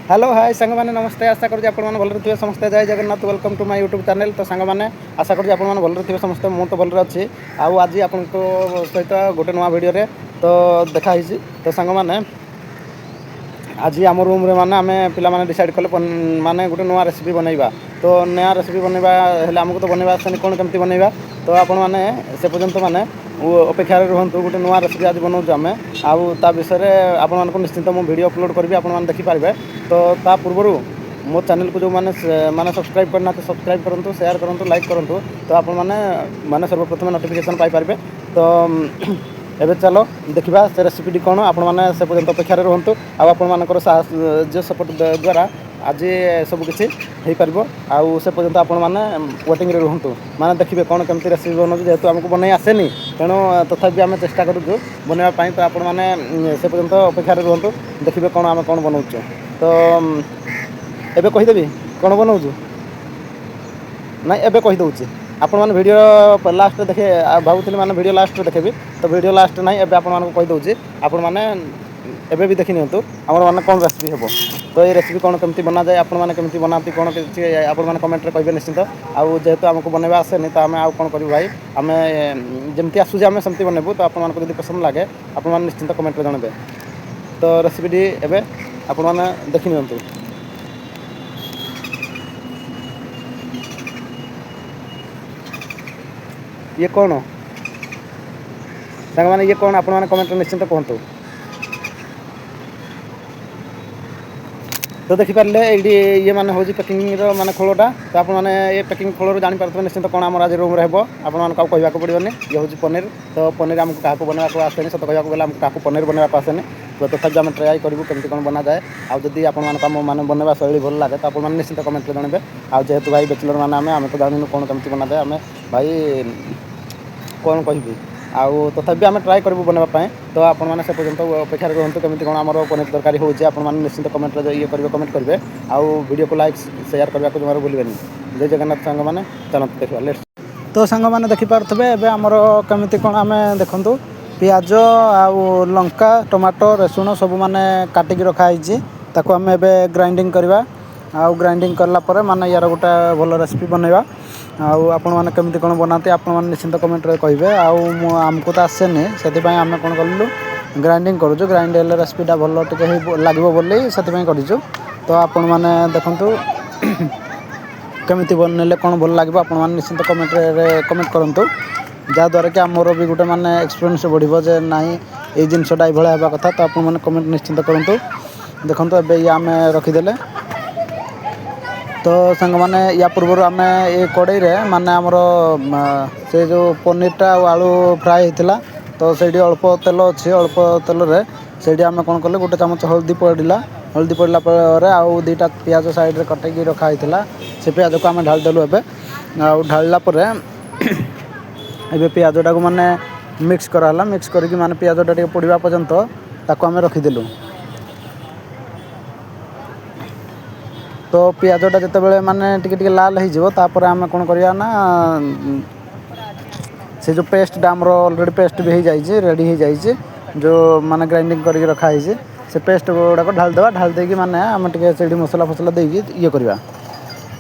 Hello hi सांग मैंने नमस्ते आशा करूँ आप भलि थे समस्ते जय Jagannath welcome to my YouTube channel. तो सांग मैंने आशा करूँ आप भलि थे समस्ते मु तो भलि अच्छी आज आप सहित गोटे नुआ भिडियो तो देखाई। तो सांग मैंने आज आम रूम रे माने आमे पिला माने डिसाइड कले माने गोटे नुआ रेसिपी बनैबा। तो नया रेसिपी बनैबा हेले आमको तो बनैबा आसेनी कोन केमती बनैबा। तो आपण माने से पर्यंत माने अपेक्षा रुहतु गोटे नुआ रेसिपी आज बनाऊँ आम आउ ता विषय आपण मानक निश्चिंत मु वीडियो अपलोड करी आपण माने देखि पारबे। तो ता पूर्व मो चैनल को जो माने माने सब्सक्राइब करना तो सब्सक्राइब करंतु शेयर करंतु लाइक करंतु। तो आपण माने माने सर्वप्रथम नोटिफिकेशन पाई पारबे। तो एबे चलो देखा से रेसिपी कौन आपण मैंने से पर्यंत अपेक्षा रुहतु आपर साहस सपोर्ट द्वारा आज सबकि हो पार आउ से पर्यंत आपण मैंने वेटिंग रुहतु माने देखिए कौन केमती रेसिपी बनाऊँ जेहेतु आमको बनई आसेनी तेणु तथापि आम चेष्टा करूँ बनवाई। तो आपण मैंने से पर्यंत अपेक्षा रुहतु देखिए कौन आम कौन बनाऊँ। तो एबे कहीदेवी कौन बनाऊँ ना एबे कहीदे आपण मैंने वीडियो लास्ट देखे भावुली मैंने वीडियो लास्ट देखेबी। तो वीडियो लास्ट ना एबे आपण मानक कहीदे आपण मैंने एबे भी देखि नियंतु हमर माने कौन रेसिपी हेबो। तो ये रेसिपी कौन केमती बना जाए आपण माने केमती बनाती कौन किसी आपण माने कमेंट रे कहिबे निश्चित। आउ जेहेतु आमको बनवा आसेनी तो आमे आउ कौन करू भाई आमे जेमती आसुजे आमे सेमती बनैबु। तो आपण मानक जदि पसंद लागे आपण माने निश्चित कमेंट रे जणाबे। तो रेसिपी डी एबे आपण माने देखि नियंतु। ये कौन सांग माने ये कौन आपण माने कमेंट रे निश्चित कहतु। तो देखिपारे ये मैंने हूँ पैकिंग माने खोलटा। तो आप ये पैकिंग खोल जापारे निश्चित कौन आम आज रूम रहा आपको कहवाक पड़ोनी। ये हूँ पनीर। तो पनीर आमको क्या बनवाक आसेनी सत कहवाक गले आमको क्या पनीर बनवाक आसेनी। तो तथापि आम ट्राए करूँ केमती कौन बना जाए आदि आपने बनवा शैली भल लगे तो आप निश्चित कमेंट जनइबे। आ जेहेतु भाई बैचलर मैंने आम तो जानू कौन केमती बना जाए आम भाई कौन कहि आउ तथापि आम ट्राए करूँ बनवाई। तो आप पर्यंत अपेक्षा रुहतु केमती कौन आम पनीर तरकारी होची आप निश्चित कमेंट ये करेंगे कमेंट करेंगे आउ वीडियो को लाइक शेयर करने को जमार भूलें। जय जगन्नाथ सांग मैंने चलते देखा लेट्स। तो सांग मैंने देखिपे एवं आमर केमती कौन आम देखूँ पियाज आउ लंका टमाटो रसुण सब माने काटिकी रखाई ताको आम एवं ग्राइंडिंग करवा आउ ग्राइंडिंग कलापर माने यार गोटे भल रेसिपी बनवा। आउ आपण मैंने केमती कौन बनाते आप निश्चिंत कमेंट रे कहिबे। आमको तो आसेनी से आम कौन कलु ग्राइंडिंग करूँ ग्राइंड हेल्ले रेसिपीटा भल टे लगे बोली से करूँ। तो आपण मैंने देखूँ केमती बनने कौन भल लगे आप निश्चिंत कमेंट रे कमेंट करूँ जहाँद्वारा कि आमर भी गोटे माने एक्सपीरियंस बढ़ो जे ना ये जिनसटा ये हाँ कथा। तो आप कमेंट निश्चिंत करूँ। देखो एबे ये आम रखीदे। तो सांग मैंने या पूर्व आम ये कड़े माने आमर से जो पनीरटा आलू फ्राए होता तो से अल्प तेल अच्छे अल्प तेल से आम कौन कले गोटे चामच हल्दी पड़ा पर आउ दुईटा पियाज साइड कटकी रखाई से पियाज को आम ढालदेलु एवं आउ ढाला एबे पियाजटा को माने मिक्स कराला मिक्स करके माने पियाजटा टे पड़ा पर्यंत ताको आम रखीदेलु। तो पियाजटा जिते बड़े माने टिके लाल होपर आम कौन करवा ना से जो पेस्टा आमर अलरेडी पेस्ट भी हो जाए रेडी हो जाए जो माने ग्राइंडिंग करके रखाई से पेस्ट गुड़ाक ढालदेवा ढाल देकी माने आम टे मसला फसला देकी ये करवा।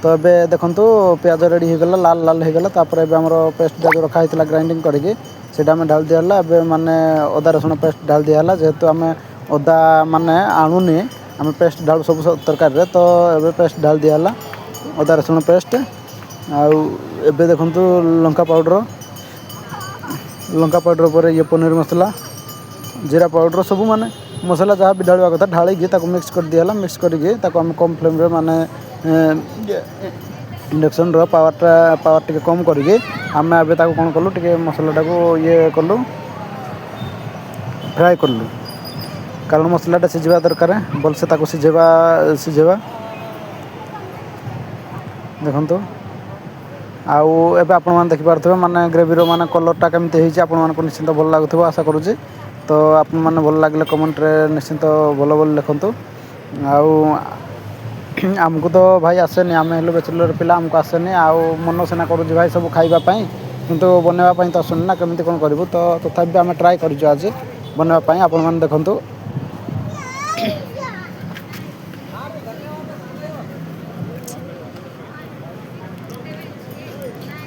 तो ये देखूँ पियाज रेडी होगला लाल लाल होगला तापर एबे आमर पेस्टा जो रखाई ग्राइंडिंग करके सेटा आम ढाल दिहला। एबे माने अदा रसुण पेस्ट ढाल दिहला जेहेतु आम अदा माने आणुनी आम पेस्ट ढाल सब तरकारी। तो ये पेस्ट ढाल दिहला अदा रसुण पेस्ट आउ एबे देखूँ लंका पाउडर पर ये पनीर मसला जीरा पाउडर सब माने मसला जहाँ भी ढालवा कथा ढालिकी मिक्स कर दिहला। मिक्स करके आम कम फ्लेम रे माने इंडक्शन पावर टे कम करके आम ए कौन कलु टे मसलाटा को ये कलु फ्राए कलु कारण मसलाटा सिझा दरकार भलसे सिझेबा देखो। आउ एबे आपण मैंने देखिपे माने ग्रेवीर माने कलरटा केमती होइछि आपण मानको निश्चिंत भल लागुथिबो आशा करूछि। तो आपण मैंने भल लगे कमेंट रे निश्चिंत भल भल लिखंतु। आउ आमको तो भाई आसेनी आम हेल्लो बैचलर पिला आमको आसेनी आउ मन सीना करुँ भाई सब खावाई किंतु बनवाई तो आसुनी ना केमती कौन करूँ। तो तथापि आम ट्राए करूँ आज बनवाई आपण मैंने देखूँ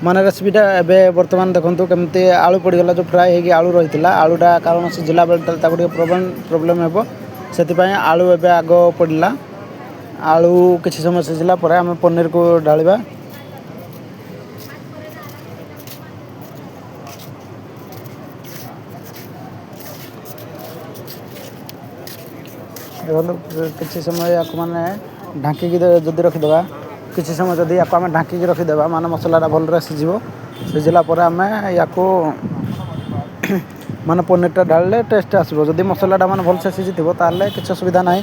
ମାନେ ରେସିପିଟା ଏବେ ବର୍ତ୍ତମାନ ଦେଖନ୍ତୁ କେମିତି ଆଳୁ ପଡ଼ିଗଲା, ଯେଉଁ ଫ୍ରାଏ ହେଇକି ଆଳୁ ରହିଥିଲା ଆଳୁଟା, କାରଣ ସିଝିଲା ବେଳେ ତାକୁ ଟିକେ ପ୍ରୋବ୍ଲେମ୍ ହେବ, ସେଥିପାଇଁ ଆଳୁ ଏବେ ଆଗ ପଡ଼ିଲା। ଆଳୁ କିଛି ସମୟ ସିଝିଲା ପରେ ଆମେ ପନିରକୁ ଢାଳିବା। ଦେଖନ୍ତୁ କିଛି ସମୟ ୟାକୁ ମାନେ ଢାଙ୍କିକି ଯଦି ରଖିଦେବା, କିଛି ସମୟ ଯଦି ୟାକୁ ଆମେ ଢାଙ୍କିକି ରଖିଦେବା ମାନେ ମସଲାଟା ଭଲରେ ସିଝିବ। ସିଝିଲା ପରେ ଆମେ ୟାକୁ ମାନେ ପନିରଟା ଢାଳିଲେ ଟେଷ୍ଟ ଆସିବ। ଯଦି ମସଲାଟା ମାନେ ଭଲସେ ସିଝିଥିବ ତାହେଲେ କିଛି ଅସୁବିଧା ନାହିଁ।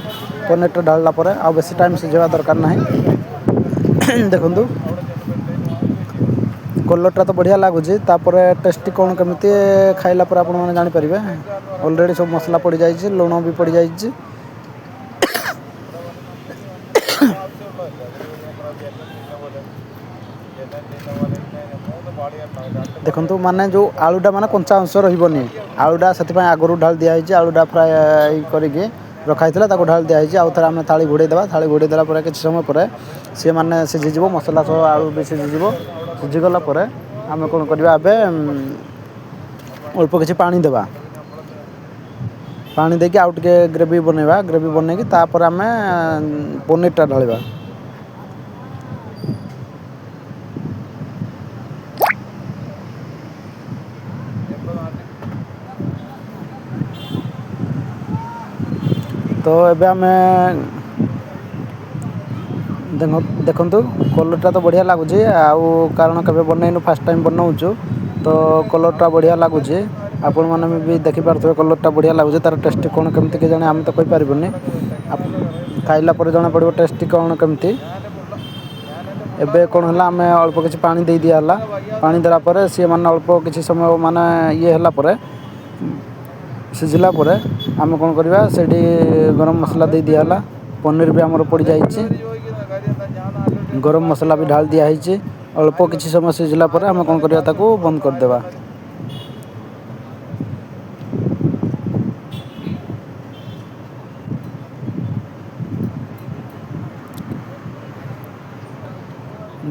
ପନିରଟା ଢାଳିଲା ପରେ ଆଉ ବେଶୀ ଟାଇମ୍ ସିଝିବା ଦରକାର ନାହିଁ। ଦେଖନ୍ତୁ କଲର୍ଟା ତ ବଢ଼ିଆ ଲାଗୁଛି, ତାପରେ ଟେଷ୍ଟି କ'ଣ କେମିତି ଖାଇଲା ପରେ ଆପଣମାନେ ଜାଣିପାରିବେ। ଅଲରେଡ଼ି ସବୁ ମସଲା ପଡ଼ିଯାଇଛି, ଲୁଣ ବି ପଡ଼ିଯାଇଛି। ଦେଖନ୍ତୁ ମାନେ ଯେଉଁ ଆଳୁଟା ମାନେ କଞ୍ଚା ଅଂଶ ରହିବନି, ଆଳୁଟା ସେଥିପାଇଁ ଆଗରୁ ଢାଳି ଦିଆହେଇଛି। ଆଳୁଟା ଫ୍ରାଏ କରିକି ରଖା ହେଇଥିଲା, ତାକୁ ଢାଳି ଦିଆହେଇଛି। ଆଉ ଥରେ ଆମେ ଥାଳି ଘୋଡ଼େଇ ଦେବା। ଥାଳି ଘୋଡ଼େଇ ଦେଲା ପରେ କିଛି ସମୟ ପରେ ସିଏ ମାନେ ସିଝିଯିବ, ମସଲା ସହ ଆଳୁ ବି ସିଝିଯିବ। ସିଝିଗଲା ପରେ ଆମେ କ'ଣ କରିବା, ଏବେ ଅଳ୍ପ କିଛି ପାଣି ଦେବା। ପାଣି ଦେଇକି ଆଉ ଟିକେ ଗ୍ରେଭି ବନେଇବା। ଗ୍ରେଭି ବନେଇକି ତାପରେ ଆମେ ପନିରଟା ଢାଳିବା। ତ ଏବେ ଆମେ ଦେଖନ୍ତୁ କଲର୍ଟା ତ ବଢ଼ିଆ ଲାଗୁଛି। ଆଉ କାରଣ କେବେ ବନେଇନୁ, ଫାର୍ଷ୍ଟ ଟାଇମ୍ ବନାଉଛୁ, ତ କଲର୍ଟା ବଢ଼ିଆ ଲାଗୁଛି। ଆପଣମାନେ ବି ଦେଖିପାରୁଥିବେ କଲର୍ଟା ବଢ଼ିଆ ଲାଗୁଛି। ତା'ର ଟେଷ୍ଟ କ'ଣ କେମିତି କେଜାଣି ଆମେ ତ କହିପାରିବୁନି, ଖାଇଲା ପରେ ଜଣାପଡ଼ିବ ଟେଷ୍ଟ କ'ଣ କେମିତି। ଏବେ କ'ଣ ହେଲା, ଆମେ ଅଳ୍ପ କିଛି ପାଣି ଦେଇ ଦିଆହେଲା। ପାଣି ଦେଲା ପରେ ସିଏ ମାନେ ଅଳ୍ପ କିଛି ସମୟ ମାନେ ଇଏ ହେଲା ପରେ, ସିଝିଲା ପରେ ଆମେ କ'ଣ କରିବା, ସେଇଠି ଗରମ ମସଲା ଦେଇ ଦିଆହେଲା। ପନିର ବି ଆମର ପଡ଼ିଯାଇଛି, ଗରମ ମସଲା ବି ଢାଳି ଦିଆହେଇଛି। ଅଳ୍ପ କିଛି ସମୟ ସିଝିଲା ପରେ ଆମେ କ'ଣ କରିବା, ତାକୁ ବନ୍ଦ କରିଦେବା।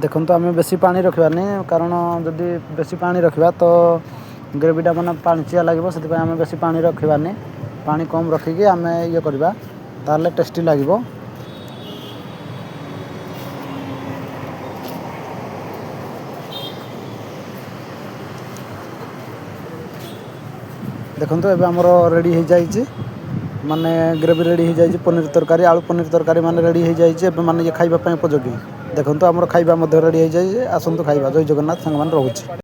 ଦେଖନ୍ତୁ ଆମେ ବେଶୀ ପାଣି ରଖିବାନି, କାରଣ ଯଦି ବେଶୀ ପାଣି ରଖିବା ତ ଗ୍ରେଭିଟା ମାନେ ପାଣିଚିଆ ଲାଗିବ। ସେଥିପାଇଁ ଆମେ ବେଶୀ ପାଣି ରଖିବାନି, ପାଣି କମ୍ ରଖିକି ଆମେ ଇଏ କରିବା, ତାହେଲେ ଟେଷ୍ଟି ଲାଗିବ। ଦେଖନ୍ତୁ ଏବେ ଆମର ରେଡ଼ି ହେଇଯାଇଛି, ମାନେ ଗ୍ରେଭି ରେଡ଼ି ହେଇଯାଇଛି। ପନିର ତରକାରୀ, ଆଳୁ ପନିର ତରକାରୀ ମାନେ ରେଡ଼ି ହେଇଯାଇଛି। ଏବେ ମାନେ ଇଏ ଖାଇବା ପାଇଁ ଉପଯୋଗୀ। ଦେଖନ୍ତୁ ଆମର ଖାଇବା ମଧ୍ୟ ରେଡ଼ି ହେଇଯାଇଛି, ଆସନ୍ତୁ ଖାଇବା। ଜୟ ଜଗନ୍ନାଥ ସାଙ୍ଗମାନେ, ରହୁଛି।